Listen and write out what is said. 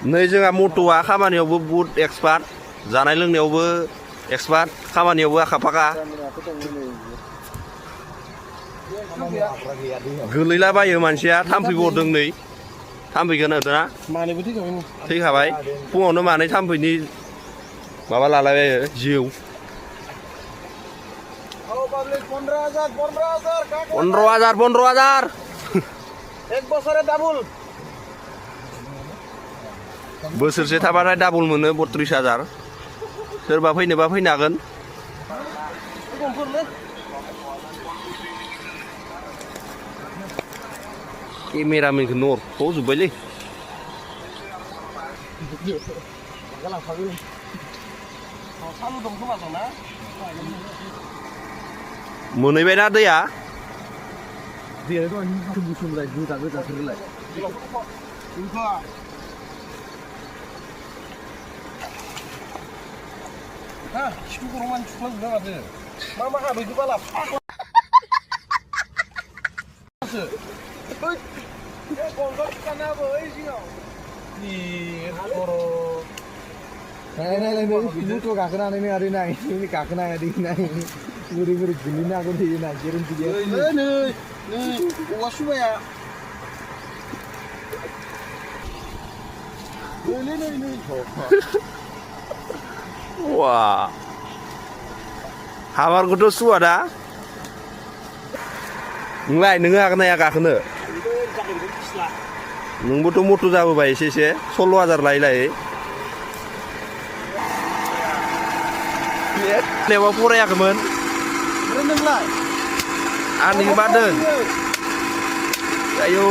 नै जोंहा मट'आ खामानियावबो बुहुद एक्सपार्ट जानाय लोंनायावबो एक्सपार्ट खामानियावबो आखा फाखा गोलैलाबायो मानसिया थाम्फै गरदों नै थाम्फैखौनो होदोंना थैखाबाय फुङावनो मानै थाम्फैनि माबा लालायबायो जिउ 15,000 এক বছরে ডাবল बोसोरसे थाबाथाय डाबल मोनो 32,000 सोरबा फैनोबा फैनो हागोन केमेरामेनखौ नरख'जोब्बायलै मोनहैबायना दैया 시도 그로만 죽어주네 맞지? 마마가 너희 발라 Này itu kakak ini hari ini kakak ini gurih gini aku di ini kirim dia. nih wasuma ya. nih. Wah, hamar kudu suara. Nggak, nengah kena ya kakaknya. Nung butuh mutu jago bayi sih, 16,000 lai. Lewat pura ya kemen. Berendam lah. Ani badan. Ayo.